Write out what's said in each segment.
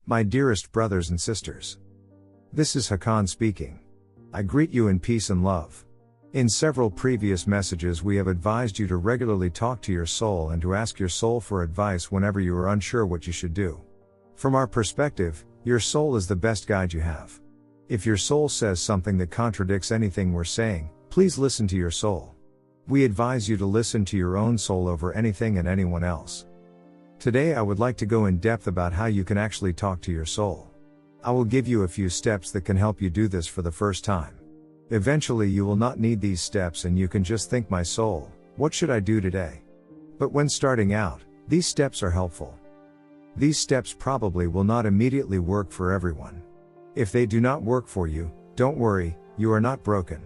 My dearest brothers and sisters. This is Hakann speaking. I greet you in peace and love. In several previous messages we have advised you to regularly talk to your soul and to ask your soul for advice whenever you are unsure what you should do. From our perspective, your soul is the best guide you have. If your soul says something that contradicts anything we're saying, please listen to your soul. We advise you to listen to your own soul over anything and anyone else. Today I would like to go in depth about how you can actually talk to your soul. I will give you a few steps that can help you do this for the first time. Eventually you will not need these steps and you can just think, my soul, what should I do today? But when starting out, these steps are helpful. These steps probably will not immediately work for everyone. If they do not work for you, don't worry, you are not broken.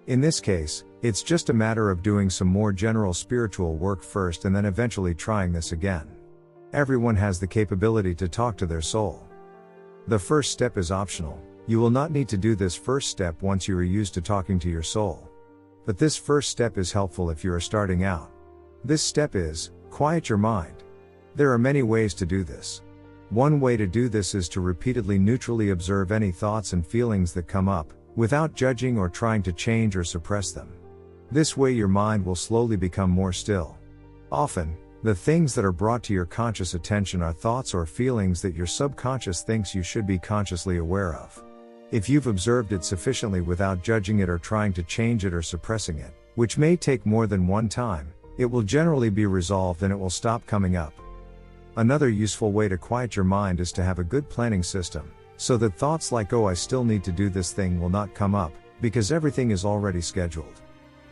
In this case, it's just a matter of doing some more general spiritual work first and then eventually trying this again. Everyone has the capability to talk to their soul. The first step is optional. You will not need to do this first step once you are used to talking to your soul. But this first step is helpful if you are starting out. This step is, quiet your mind. There are many ways to do this. One way to do this is to repeatedly neutrally observe any thoughts and feelings that come up, without judging or trying to change or suppress them. This way your mind will slowly become more still. Often, the things that are brought to your conscious attention are thoughts or feelings that your subconscious thinks you should be consciously aware of. If you've observed it sufficiently without judging it or trying to change it or suppressing it, which may take more than one time, it will generally be resolved and it will stop coming up. Another useful way to quiet your mind is to have a good planning system, so that thoughts like, oh, I still need to do this thing will not come up, because everything is already scheduled.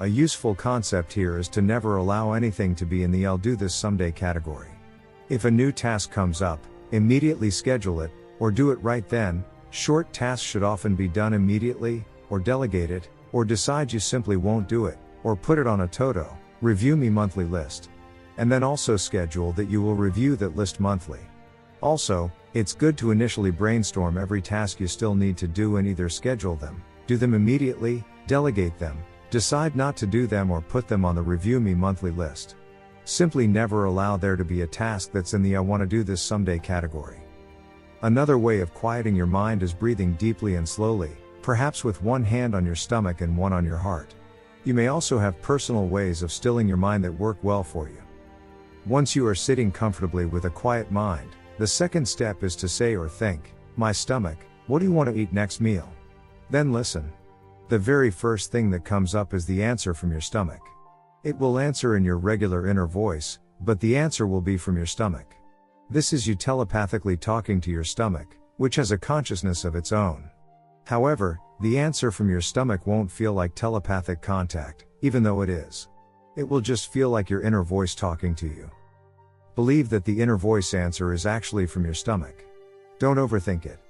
A useful concept here is to never allow anything to be in the I'll do this someday category. If a new task comes up, immediately schedule it, or do it right then. Short tasks should often be done immediately, or delegate it, or decide you simply won't do it, or put it on a Toto, review me monthly list. And then also schedule that you will review that list monthly. Also, it's good to initially brainstorm every task you still need to do and either schedule them, do them immediately, delegate them, decide not to do them or put them on the review me monthly list. Simply never allow there to be a task that's in the I want to do this someday category. Another way of quieting your mind is breathing deeply and slowly, perhaps with one hand on your stomach and one on your heart. You may also have personal ways of stilling your mind that work well for you. Once you are sitting comfortably with a quiet mind, the second step is to say or think, my stomach, what do you want to eat next meal? Then listen. The very first thing that comes up is the answer from your stomach. It will answer in your regular inner voice, but the answer will be from your stomach. This is you telepathically talking to your stomach, which has a consciousness of its own. However, the answer from your stomach won't feel like telepathic contact, even though it is. It will just feel like your inner voice talking to you. Believe that the inner voice answer is actually from your stomach. Don't overthink it.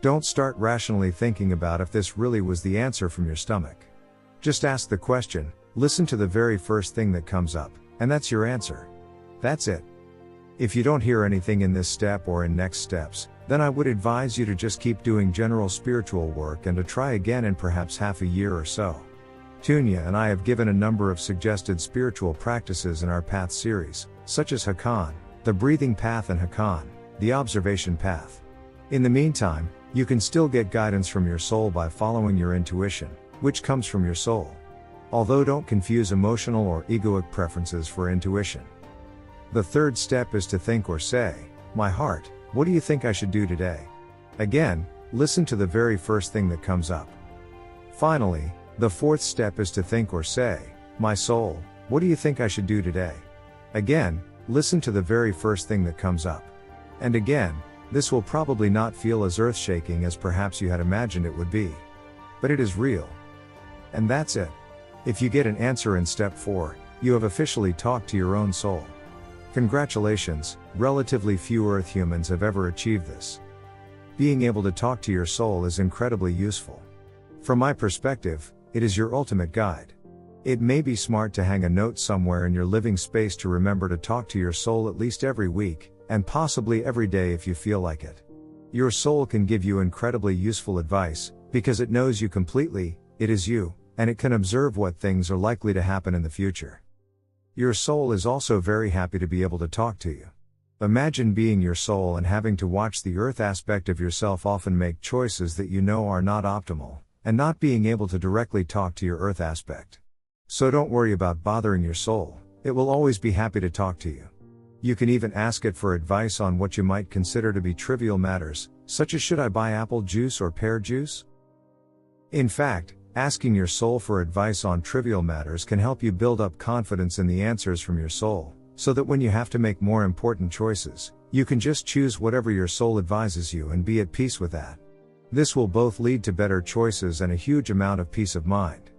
Don't start rationally thinking about if this really was the answer from your stomach. Just ask the question, listen to the very first thing that comes up, and that's your answer. That's it. If you don't hear anything in this step or in next steps, then I would advise you to just keep doing general spiritual work and to try again in perhaps half a year or so. Tunia and I have given a number of suggested spiritual practices in our Path series, such as Hakann, the breathing path, and Hakann, the observation path. In the meantime, you can still get guidance from your soul by following your intuition, which comes from your soul. Although don't confuse emotional or egoic preferences for intuition. The third step is to think or say, my heart, what do you think I should do today? Again, listen to the very first thing that comes up. Finally, the fourth step is to think or say, my soul, what do you think I should do today? Again, listen to the very first thing that comes up. And again, this will probably not feel as earth-shaking as perhaps you had imagined it would be. But it is real. And that's it. If you get an answer in step 4, you have officially talked to your own soul. Congratulations, relatively few Earth humans have ever achieved this. Being able to talk to your soul is incredibly useful. From my perspective, it is your ultimate guide. It may be smart to hang a note somewhere in your living space to remember to talk to your soul at least every week, and possibly every day if you feel like it. Your soul can give you incredibly useful advice, because it knows you completely, it is you, and it can observe what things are likely to happen in the future. Your soul is also very happy to be able to talk to you. Imagine being your soul and having to watch the earth aspect of yourself often make choices that you know are not optimal, and not being able to directly talk to your earth aspect. So don't worry about bothering your soul, it will always be happy to talk to you. You can even ask it for advice on what you might consider to be trivial matters, such as should I buy apple juice or pear juice? In fact, asking your soul for advice on trivial matters can help you build up confidence in the answers from your soul, so that when you have to make more important choices, you can just choose whatever your soul advises you and be at peace with that. This will both lead to better choices and a huge amount of peace of mind.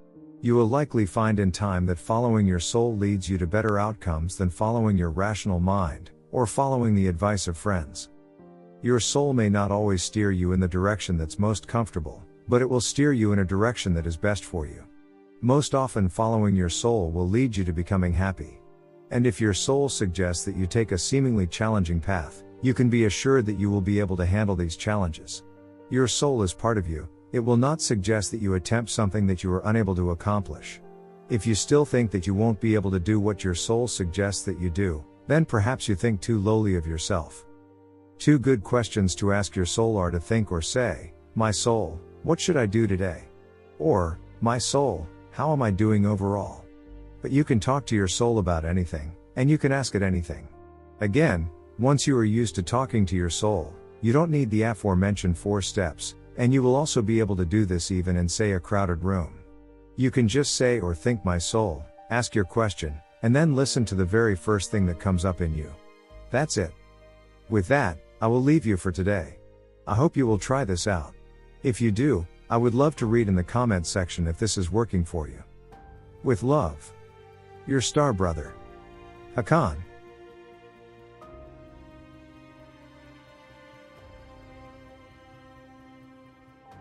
You will likely find in time that following your soul leads you to better outcomes than following your rational mind, or following the advice of friends. Your soul may not always steer you in the direction that's most comfortable, but it will steer you in a direction that is best for you. Most often following your soul will lead you to becoming happy. And if your soul suggests that you take a seemingly challenging path, you can be assured that you will be able to handle these challenges. Your soul is part of you, it will not suggest that you attempt something that you are unable to accomplish. If you still think that you won't be able to do what your soul suggests that you do, then perhaps you think too lowly of yourself. Two good questions to ask your soul are to think or say, "My soul, what should I do today?" Or, "My soul, how am I doing overall?" But you can talk to your soul about anything, and you can ask it anything. Again, once you are used to talking to your soul, you don't need the aforementioned 4 steps, and you will also be able to do this even in, say, a crowded room. You can just say or think "my soul," ask your question, and then listen to the very first thing that comes up in you. That's it. With that, I will leave you for today. I hope you will try this out. If you do, I would love to read in the comments section if this is working for you. With love, your star brother, Hakann.